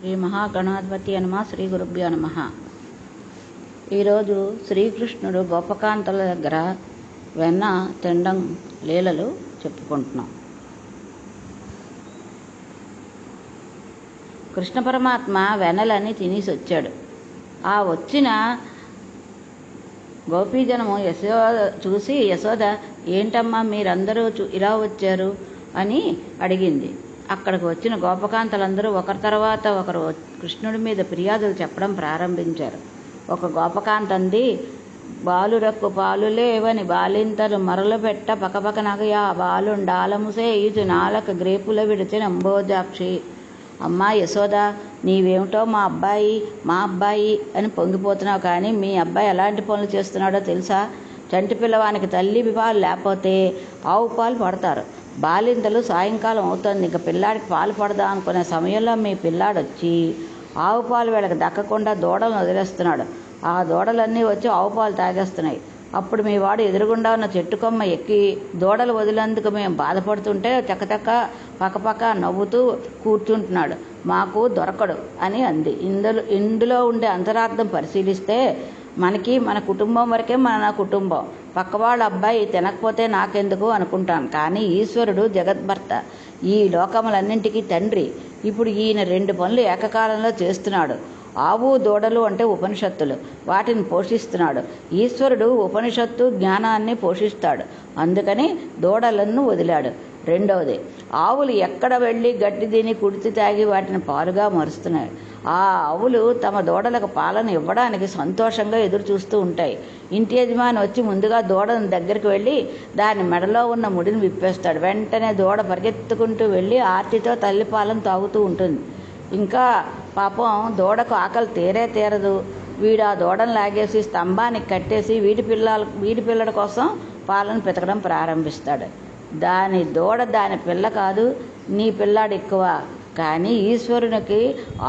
శ్రీ మహాగణాధిపతి నమః. శ్రీ గురుభ్యో నమః. ఈరోజు శ్రీకృష్ణుడు గోపకాంతల దగ్గర వెన్న తినడం లీలలు చెప్పుకుంటున్నాం. కృష్ణ పరమాత్మ వెన్నలన్నీ తినేసి వచ్చాడు. ఆ వచ్చిన గోపీజనము చూసి యశోద, ఏంటమ్మా మీరందరూ ఇలా వచ్చారు అని అడిగింది. అక్కడికి వచ్చిన గోపకాంతలందరూ ఒకరి తర్వాత ఒకరు కృష్ణుడి మీద ఫిర్యాదులు చెప్పడం ప్రారంభించారు. ఒక గోపకాంత అంది, బాలురక్కు పాలు లేవని బాలింతలు మరలు పెట్ట పకపకనగయా బాలుండాలముసే ఈజు నాలక గ్రేపుల విడితే నంబోజాక్షి. అమ్మా యశోద, నీవేమిటో మా అబ్బాయి అని పొంగిపోతున్నావు, కానీ మీ అబ్బాయి ఎలాంటి పనులు చేస్తున్నాడో తెలుసా? చంటి పిల్లవానికి తల్లి పాలు లేకపోతే ఆవు పాలు పడతారు. బాలింతలు సాయంకాలం అవుతుంది, ఇంకా పిల్లాడికి పాలు పడదాం అనుకునే సమయంలో మీ పిల్లాడు వచ్చి ఆవు పాలు వీళ్ళకి దక్కకుండా దూడలను వదిలేస్తున్నాడు. ఆ దూడలన్నీ వచ్చి ఆవు పాలు తాగేస్తున్నాయి. అప్పుడు మీ వాడు ఎదురుగుండా ఉన్న చెట్టు కొమ్మ ఎక్కి దూడలు వదిలేందుకు మేము బాధపడుతుంటే చక్కచక్క పక్కపక్క నవ్వుతూ కూర్చుంటున్నాడు, మాకు దొరకడు అని అంది. ఇందులో ఉండే అంతరార్థం పరిశీలిస్తే మనకి మన కుటుంబం వరకే మన కుటుంబం, పక్కవాళ్ళ అబ్బాయి తినకపోతే నాకెందుకు అనుకుంటాను. కానీ ఈశ్వరుడు జగద్భర్త, ఈ లోకములన్నింటికీ తండ్రి. ఇప్పుడు ఈయన 2 పనులు ఏకకాలంలో చేస్తున్నాడు. ఆవు దూడలు అంటే ఉపనిషత్తులు, వాటిని పోషిస్తున్నాడు. ఈశ్వరుడు ఉపనిషత్తు జ్ఞానాన్ని పోషిస్తాడు, అందుకని దూడలను వదిలాడు. రెండవది, ఆవులు ఎక్కడ వెళ్ళి గడ్డి తిని కుడితి తాగి వాటిని పాలుగా మరుస్తున్నాయి. ఆ ఆవులు తమ దూడలకు పాలను ఇవ్వడానికి సంతోషంగా ఎదురు చూస్తూ ఉంటాయి. ఇంటి యజమాని వచ్చి ముందుగా దూడను దగ్గరికి వెళ్ళి దాని మెడలో ఉన్న ముడిని విప్పేస్తాడు. వెంటనే దూడ పరిగెత్తుకుంటూ వెళ్ళి ఆర్తితో తల్లి పాలను తాగుతూ ఉంటుంది. ఇంకా పాపం దూడకు ఆకలి తీరదు. వీడు ఆ దూడను లాగేసి స్తంభానికి కట్టేసి వీడి పిల్లల కోసం పాలను పితకడం ప్రారంభిస్తాడు. దాని దూడ దాని పిల్ల కాదు, నీ పిల్లాడు ఎక్కువ. కానీ ఈశ్వరునికి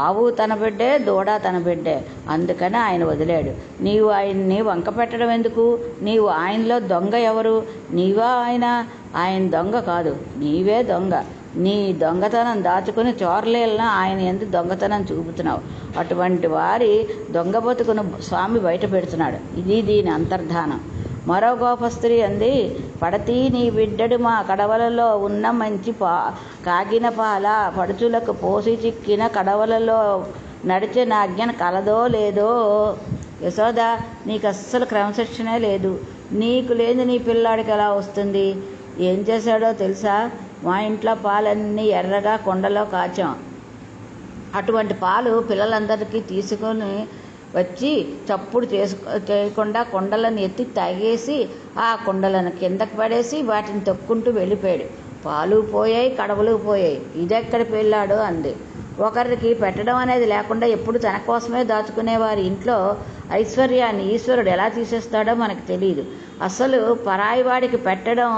ఆవు తన బిడ్డే, దూడ తన బిడ్డే, అందుకని ఆయన వదిలాడు. నీవు ఆయన్ని వంక పెట్టడం ఎందుకు? నీవు ఆయనలో దొంగ ఎవరు? నీవా ఆయన దొంగ కాదు, నీవే దొంగ. నీ దొంగతనం దాచుకుని చోరలేళ్ళన ఆయన ఎందుకు దొంగతనం చూపుతున్నావు? అటువంటి వారి దొంగ బతుకును స్వామి బయట పెడుతున్నాడు. ఇది దీని అంతర్ధానం. మరో గోపస్త్రీ అంది, పడతీ నీ బిడ్డడు మా కడవలలో ఉన్న మంచి కాగిన పాల పడుచులకు పోసి చిక్కిన కడవలలో నడిచే నాజ్ఞన కలదో లేదో. యశోద, నీకు అస్సలు క్రమశిక్షణే లేదు. నీకు లేని నీ పిల్లాడికి ఎలా వస్తుంది? ఏం చేశాడో తెలుసా? మా ఇంట్లో పాలన్నీ ఎర్రగా కొండలో కాచాం. అటువంటి పాలు పిల్లలందరికీ తీసుకొని వచ్చి చప్పుడు చేయకుండా కొండలను ఎత్తి తాగేసి ఆ కొండలను కిందకు పడేసి వాటిని తొక్కుంటూ వెళ్ళిపోయాడు. పాలు పోయాయి, కడవలు పోయాయి. ఇదెక్కడి పిల్లాడు అంది. ఒకరికి పెట్టడం అనేది లేకుండా ఎప్పుడు తన కోసమే దాచుకునేవారి ఇంట్లో ఐశ్వర్యాన్ని ఈశ్వరుడు ఎలా తీసేస్తాడో మనకు తెలియదు. అసలు పరాయి వాడికి పెట్టడం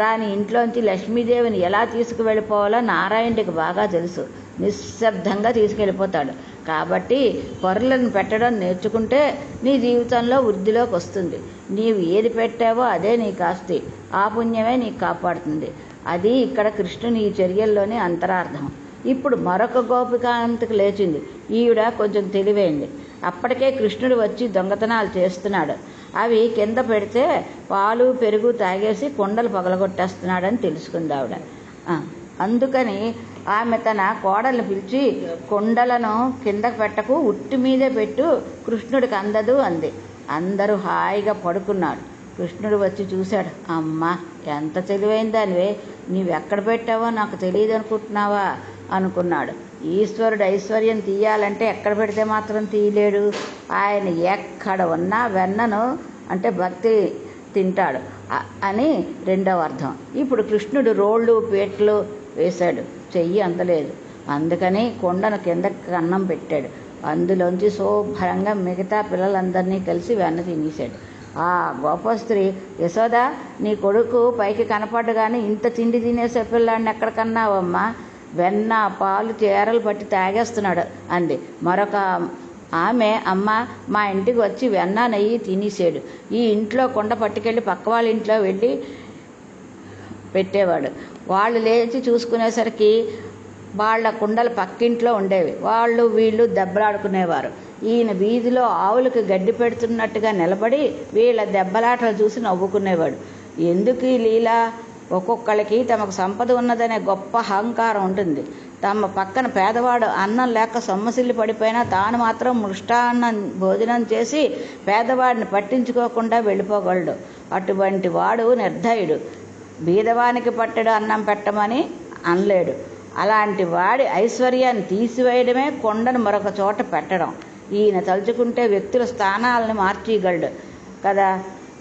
రాని ఇంట్లోంచి లక్ష్మీదేవిని ఎలా తీసుకువెళ్ళిపోవాలో నారాయణుడికి బాగా తెలుసు. నిశ్శబ్దంగా తీసుకెళ్ళిపోతాడు. కాబట్టి పరులను పెట్టడం నేర్చుకుంటే నీ జీవితంలో వృద్ధిలోకి వస్తుంది. నీవు ఏది పెట్టావో అదే నీకు ఆస్తి, ఆ పుణ్యమే నీకు కాపాడుతుంది. అది ఇక్కడ కృష్ణుని ఈ చర్యల్లోనే అంతరార్థం. ఇప్పుడు మరొక గోపికాంతకు లేచింది. ఈవిడ కొంచెం తెలివైంది. అప్పటికే కృష్ణుడు వచ్చి దొంగతనాలు చేస్తున్నాడు. అవి కింద పెడితే పాలు పెరుగు తాగేసి కొండలు పగలగొట్టేస్తున్నాడని తెలుసుకుంది ఆవిడ. అందుకని ఆమె తన కోడల్ని పిలిచి, కొండలను కింద పెట్టకు, ఉట్టి మీదే పెట్టు, కృష్ణుడికి అందదు అంది. అందరూ హాయిగా పడుకున్నాడు. కృష్ణుడు వచ్చి చూశాడు. అమ్మా, ఎంత తెలివైందానివే, నీవెక్కడ పెట్టావో నాకు తెలియదు అనుకుంటున్నావా అనుకున్నాడు. ఈశ్వరుడు ఐశ్వర్యం తీయాలంటే ఎక్కడ పెడితే మాత్రం తీయలేడు. ఆయన ఎక్కడ ఉన్నా వెన్నను అంటే భక్తి తింటాడు అని రెండవ అర్థం. ఇప్పుడు కృష్ణుడు రోళ్ళు పీటలు వేశాడు, చెయ్యి అందలేదు. అందుకని కొండను కిందకి అన్నం పెట్టాడు. అందులోంచి శుభ్రంగా మిగతా పిల్లలందరినీ కలిసి వెన్న తినేశాడు. ఆ గోపస్త్రీ, యశోద, నీ కొడుకు పైకి కనపడ్డు కానీ ఇంత తిండి తినేసే పిల్లాడిని ఎక్కడికన్నావమ్మా? వెన్న పాలు చీరలు పట్టి తాగేస్తున్నాడు అంది. మరొక ఆమె, అమ్మ, మా ఇంటికి వచ్చి వెన్న నెయ్యి తినేసాడు. ఈ ఇంట్లో కొండ పట్టుకెళ్ళి పక్క వాళ్ళ ఇంట్లో వెళ్ళి పెట్టేవాడు. వాళ్ళు లేచి చూసుకునేసరికి వాళ్ళ కుండలు పక్కింట్లో ఉండేవి. వాళ్ళు వీళ్ళు దెబ్బలాడుకునేవారు. ఈయన వీధిలో ఆవులకు గడ్డి పెడుతున్నట్టుగా నిలబడి వీళ్ళ దెబ్బలాటలు చూసి నవ్వుకునేవాడు. ఎందుకు ఈ లీల? ఒక్కొక్కళ్ళకి తమకు సంపద ఉన్నదనే గొప్ప అహంకారం ఉంటుంది. తమ పక్కన పేదవాడు అన్నం లేక సొమ్మసిల్లి పడిపోయినా తాను మాత్రం మృష్టాన్నం భోజనం చేసి పేదవాడిని పట్టించుకోకుండా వెళ్ళిపోగలడు. అటువంటి వాడు నిర్దయుడు. బీదవానికి పట్టెడు అన్నం పెట్టమని అనలేడు. అలాంటి వాడి ఐశ్వర్యాన్ని తీసివేయడమే కొండను మరొక చోట పెట్టడం. ఈయన తలుచుకుంటే వ్యక్తుల స్థానాలను మార్చేయగలడు కదా.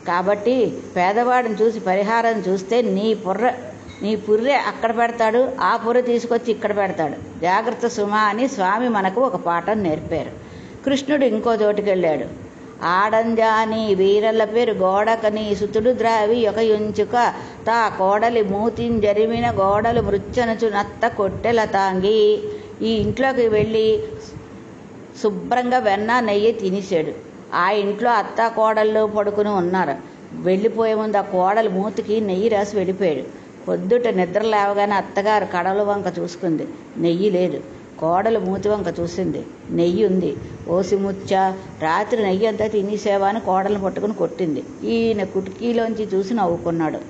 కాబట్టి పేదవాడిని చూసి పరిహారం చూస్తే నీ పుర్రె అక్కడ పెడతాడు, ఆ పుర్రె తీసుకొచ్చి ఇక్కడ పెడతాడు. జాగ్రత్త సుమా అని స్వామి మనకు ఒక పాఠం నేర్పారు. కృష్ణుడు ఇంకో చోటుకి వెళ్ళాడు. ఆడంజాని వీరల పేరు గోడకని సుతుడు ద్రావి ఒక యుంచుక తా కోడలి మూతింజరిమిన గోడలు మృచ్చనుచు నత్త కొట్టెల తాంగి. ఈ ఇంట్లోకి వెళ్ళి శుభ్రంగా వెన్న నెయ్యి తినేసాడు. ఆ ఇంట్లో అత్త కోడళ్ళు పడుకుని ఉన్నారు. వెళ్ళిపోయే ముందు ఆ కోడలు మూతికి నెయ్యి రాసి వెళ్ళిపోయాడు. పొద్దుట నిద్ర లేవగానే అత్తగారు కడల వంక చూసుకుంది, నెయ్యి లేదు. కోడలు మూతి వంక చూసింది, నెయ్యి ఉంది. ఓసి ముచ్చ, రాత్రి నెయ్యి అంతా తినేసేవా అని కోడలను పట్టుకుని కొట్టింది. ఈయన కిటికీలోంచి చూసి నవ్వుకున్నాడు.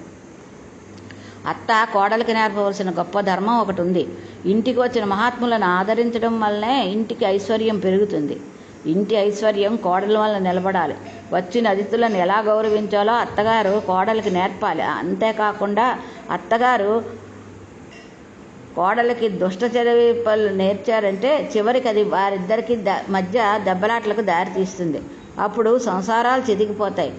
అత్త కోడలికి నేర్పవలసిన గొప్ప ధర్మం ఒకటి ఉంది. ఇంటికి వచ్చిన మహాత్ములను ఆదరించడం వల్లనే ఇంటికి ఐశ్వర్యం పెరుగుతుంది. ఇంటి ఐశ్వర్యం కోడల వల్ల నిలబడాలి. వచ్చిన అతిథులను ఎలా గౌరవించాలో అత్తగారు కోడలికి నేర్పాలి. అంతేకాకుండా అత్తగారు కోడలికి దుష్ట చదివిపలు నేర్చారంటే చివరికి అది వారిద్దరికి మధ్య దెబ్బలాట్లకు దారితీస్తుంది. అప్పుడు సంసారాలు చితికిపోతాయి.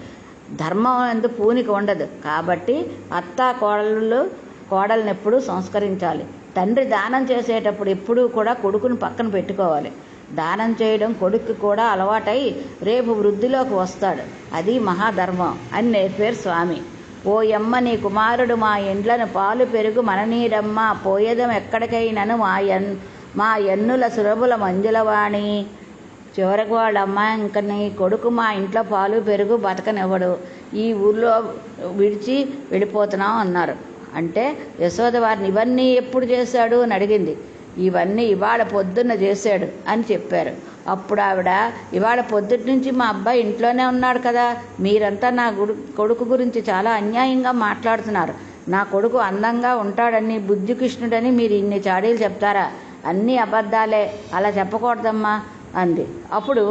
ధర్మం ఎందుకు పూనికి ఉండదు. కాబట్టి అత్త కోడలను ఎప్పుడూ సంస్కరించాలి. తండ్రి దానం చేసేటప్పుడు ఎప్పుడూ కూడా కొడుకుని పక్కన పెట్టుకోవాలి. దానం చేయడం కొడుక్కి కూడా అలవాటై రేపు వృద్ధిలోకి వస్తాడు. అది మహాధర్మం అని నేర్పారు స్వామి. ఓ యమ్మ, నీ కుమారుడు మా ఇండ్లను పాలు పెరుగు మననీడమ్మ, పోయేదం ఎక్కడికైనను మా ఎన్నుల సురభుల మంజులవాణి. చివరకు వాళ్ళమ్మ, ఇంక నీ కొడుకు మా ఇంట్లో పాలు పెరుగు బతకనివ్వడు, ఈ ఊర్లో విడిచి వెళ్ళిపోతున్నాం అన్నారు. అంటే యశోద వారిని ఇవన్నీ ఎప్పుడు చేశాడు అని అడిగింది. ఇవన్నీ ఇవాళ పొద్దున్న చేశాడు అని చెప్పారు. అప్పుడు ఆవిడ, ఇవాళ పొద్దుటి నుంచి మా అబ్బాయి ఇంట్లోనే ఉన్నాడు కదా, మీరంతా నా కొడుకు గురించి చాలా అన్యాయంగా మాట్లాడుతున్నారు. నా కొడుకు అందంగా ఉంటాడని బుద్ధికృష్ణుడని మీరు ఇన్ని చాడీలు చెప్తారా? అన్నీ అబద్ధాలే, అలా చెప్పకూడదమ్మా అంది. అప్పుడు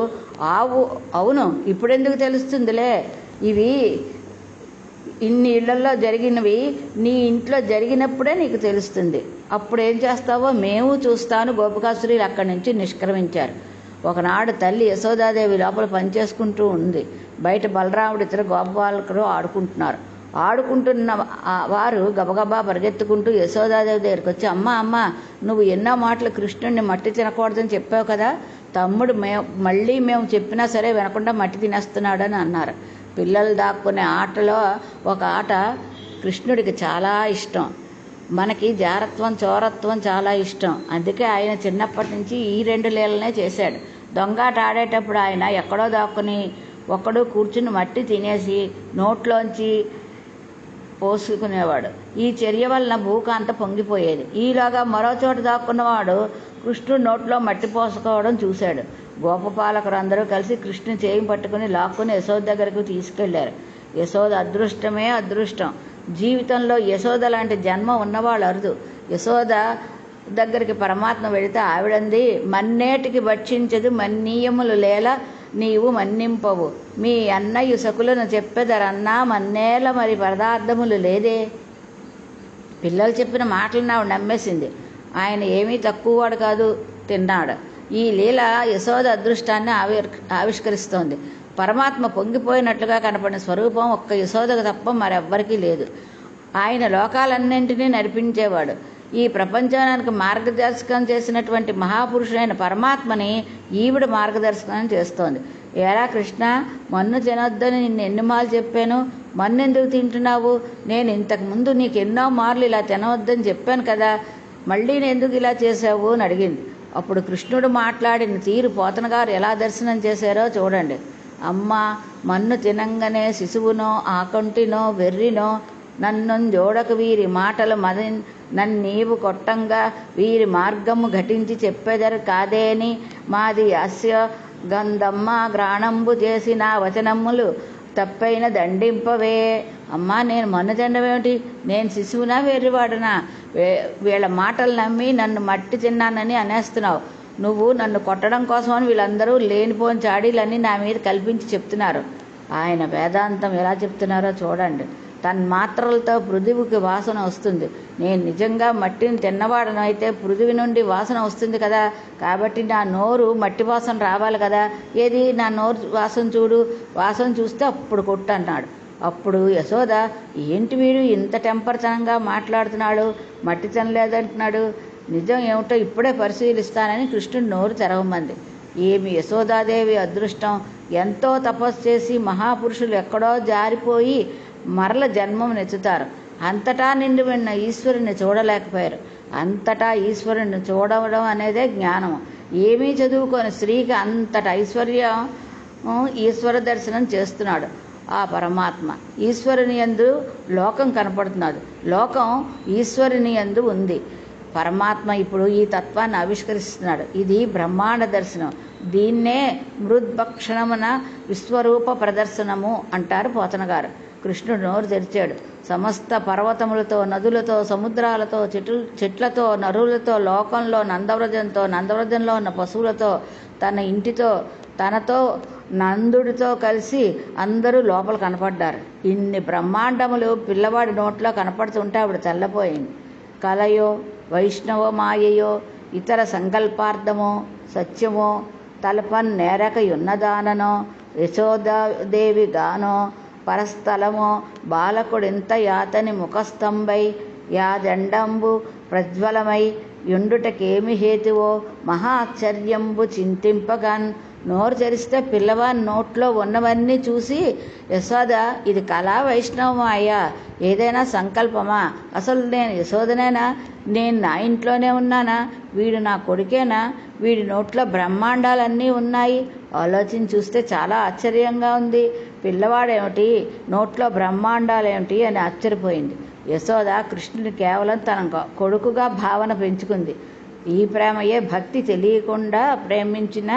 అవును, ఇప్పుడెందుకు తెలుస్తుందిలే, ఇవి ఇన్ని ఇళ్లలో జరిగినవి నీ ఇంట్లో జరిగినప్పుడే నీకు తెలుస్తుంది. అప్పుడు ఏం చేస్తావో మేము చూస్తాను. గోపికాసురులు అక్కడి నుంచి నిష్క్రమించారు. ఒకనాడు తల్లి యశోదాదేవి లోపల పనిచేసుకుంటూ ఉంది. బయట బలరాముడు ఇతర గోపాలకులు ఆడుకుంటున్న వారు గబగబా పరిగెత్తుకుంటూ యశోదాదేవి దగ్గరికి వచ్చి, అమ్మ నువ్వు ఎన్నో మాటలు కృష్ణుడిని మట్టి తినకూడదని చెప్పావు కదా, తమ్ముడు మళ్ళీ మేము చెప్పినా సరే వినకుండా మట్టి తినేస్తున్నాడు అని అన్నారు. పిల్లలు దాక్కునే ఆటలో ఒక ఆట కృష్ణుడికి చాలా ఇష్టం. మనకి జారత్వం చోరత్వం చాలా ఇష్టం. అందుకే ఆయన చిన్నప్పటి నుంచి ఈ 2 లీలనే చేశాడు. దొంగాట ఆడేటప్పుడు ఆయన ఎక్కడో దాక్కుని ఒక్కడు కూర్చుని మట్టి తినేసి నోట్లోంచి పోసుకునేవాడు. ఈ చర్య వలన భూకాంత పొంగిపోయేది. ఈలోగా మరో చోట దాక్కున్నవాడు కృష్ణుడు నోట్లో మట్టి పోసుకోవడం చూశాడు. గోపపాలకులందరూ కలిసి కృష్ణుని చేయి పట్టుకుని లాక్కుని యశోద దగ్గరకు తీసుకెళ్లారు. యశోద అదృష్టమే అదృష్టం. జీవితంలో యశోద లాంటి జన్మ ఉన్నవాళ్ళు అరుదు. యశోద దగ్గరికి పరమాత్మ వెళితే ఆవిడంది, మన్నేటికి భక్షించదు మన్నీయములు లేల నీవు మన్నింపవు, మీ అన్నయ్య సకులను చెప్పెదరన్నా మన్నేల మరి పదార్థములు లేదే. పిల్లలు చెప్పిన మాటలను ఆవిడ నమ్మేసింది. ఆయన ఏమీ తక్కువవాడు కాదు, తిన్నాడు. ఈ లీల యశోద అదృష్టాన్ని ఆవిష్కరిస్తోంది. పరమాత్మ పొంగిపోయినట్లుగా కనపడిన స్వరూపం ఒక్క యశోదకు తప్ప మరెవ్వరికీ లేదు. ఆయన లోకాలన్నింటినీ నడిపించేవాడు. ఈ ప్రపంచానికి మార్గదర్శకం చేసినటువంటి మహాపురుషుడైన పరమాత్మని ఈవిడ మార్గదర్శకం చేస్తోంది. ఏరా కృష్ణ, మన్ను తినొద్దని నిన్ను ఎన్నిమార్లు చెప్పాను, మన్నెందుకు తింటున్నావు? నేను ఇంతకుముందు నీకు ఎన్నో మార్లు ఇలా తినవద్దని చెప్పాను కదా, మళ్ళీ ఎందుకు ఇలా చేశావు అని అడిగింది. అప్పుడు కృష్ణుడు మాట్లాడిన తీరు పోతన గారు ఎలా దర్శనం చేశారో చూడండి. అమ్మ, మన్ను తినంగానే శిశువునో ఆకంటినో వెర్రినో నన్ను జోడక వీరి మాటలు నన్నీవు కొట్టంగా వీరి మార్గము ఘటించి చెప్పెదరు కాదేని మాది అస్య గంధమ్మ గ్రాణంబు చేసి నా వచనములు తప్పైన దండింపవే. అమ్మా, నేను మన్నుదండమేమిటి? నేను శిశువునా వెర్రివాడునా? వీళ్ళ మాటలు నమ్మి నన్ను మట్టి తిన్నానని అనేస్తున్నావు. నువ్వు నన్ను కొట్టడం కోసమని వీళ్ళందరూ లేనిపోని చాడీలన్నీ నా మీద కల్పించి చెప్తున్నారు. ఆయన వేదాంతం ఎలా చెప్తున్నారో చూడండి. తన్మాత్రలతో పృథివికి వాసన వస్తుంది. నేను నిజంగా మట్టిని తిన్నవాడనైతే పృథివి నుండి వాసన వస్తుంది కదా. కాబట్టి నా నోరు మట్టి వాసన రావాలి కదా. ఏది నా నోరు వాసన చూడు, వాసన చూస్తే అప్పుడు కొట్టు అన్నాడు. అప్పుడు యశోద, ఏంటి వీడు ఇంత టెంపర్తనంగా మాట్లాడుతున్నాడు, మట్టి తినలేదంటున్నాడు, నిజం ఏమిటో ఇప్పుడే పరిశీలిస్తానని కృష్ణుడు నోరు తెరవమంది. ఏమి యశోదాదేవి అదృష్టం! ఎంతో తపస్సు చేసి మహాపురుషులు ఎక్కడో జారిపోయి మరల జన్మం నెచ్చుతారు. అంతటా నిండి విన్న ఈశ్వరుని చూడలేకపోయారు. అంతటా ఈశ్వరుని చూడడం అనేదే జ్ఞానం. ఏమీ చదువుకొని స్త్రీకి అంతట ఐశ్వర్యం ఈశ్వర దర్శనం చేస్తున్నాడు ఆ పరమాత్మ. ఈశ్వరుని యందు లోకం కనపడుతున్నది, లోకం ఈశ్వరుని యందు ఉంది. పరమాత్మ ఇప్పుడు ఈ తత్వాన్ని ఆవిష్కరిస్తున్నాడు. ఇది బ్రహ్మాండ దర్శనం. దీన్నే మృద్భక్షణమున విశ్వరూప ప్రదర్శనము అంటారు పోతన గారు. కృష్ణుడు నోరు తెరిచాడు. సమస్త పర్వతములతో, నదులతో, సముద్రాలతో, చెట్లతో, నరులతో, లోకంలో నందవ్రజంతో, నందవ్రజంలో ఉన్న పశువులతో, తన ఇంటితో, తనతో, నందుడితో కలిసి అందరూ లోపల కనపడ్డారు. ఇన్ని బ్రహ్మాండములు పిల్లవాడి నోట్లో కనపడుతుంటే ఆవిడ తెల్లపోయింది. కలయో వైష్ణవ మాయయో ఇతర సంకల్పార్థమో సత్యమో తలపన్ నేరకయున్నదాననో యశోదాదేవి గానో పరస్థలమో బాలకుడింత యాతని ముఖస్తంభై యాదండంబు ప్రజ్వలమై యుండుటకేమి హేతువో మహాశ్చర్యంబు చింతింపగాన్. నోరు తెరిస్తే పిల్లవాని నోట్లో ఉన్నవన్నీ చూసి యశోద, ఇది కళా వైష్ణవమాయా, ఏదైనా సంకల్పమా? అసలు నేను యశోదనేనా? నేను నా ఇంట్లోనే ఉన్నానా? వీడు నా కొడుకేనా? వీడి నోట్లో బ్రహ్మాండాలన్నీ ఉన్నాయి. ఆలోచించి చూస్తే చాలా ఆశ్చర్యంగా ఉంది. పిల్లవాడేమిటి, నోట్లో బ్రహ్మాండాలేమిటి అని ఆశ్చర్యపోయింది. యశోద కృష్ణుని కేవలం తన కొడుకుగా భావన పెంచుకుంది. ఈ ప్రేమయే భక్తి. తెలియకుండా ప్రేమించిన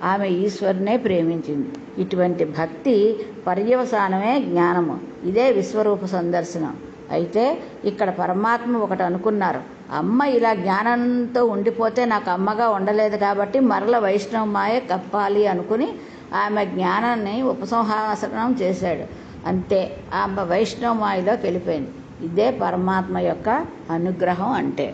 ఆమె ఈశ్వరునే ప్రేమించింది. ఇటువంటి భక్తి పర్యవసానమే జ్ఞానము. ఇదే విశ్వరూప సందర్శనం. అయితే ఇక్కడ పరమాత్మ ఒకటి అనుకున్నారు. అమ్మ ఇలా జ్ఞానంతో ఉండిపోతే నాకు అమ్మగా ఉండలేదు కాబట్టి మరల వైష్ణవ మాయ కప్పాలి అనుకుని ఆమె జ్ఞానాన్ని ఉపసంహాసనం చేశాడు. అంతే, ఆమె వైష్ణవ మాయలోకి వెళ్ళిపోయింది. ఇదే పరమాత్మ యొక్క అనుగ్రహం అంటే.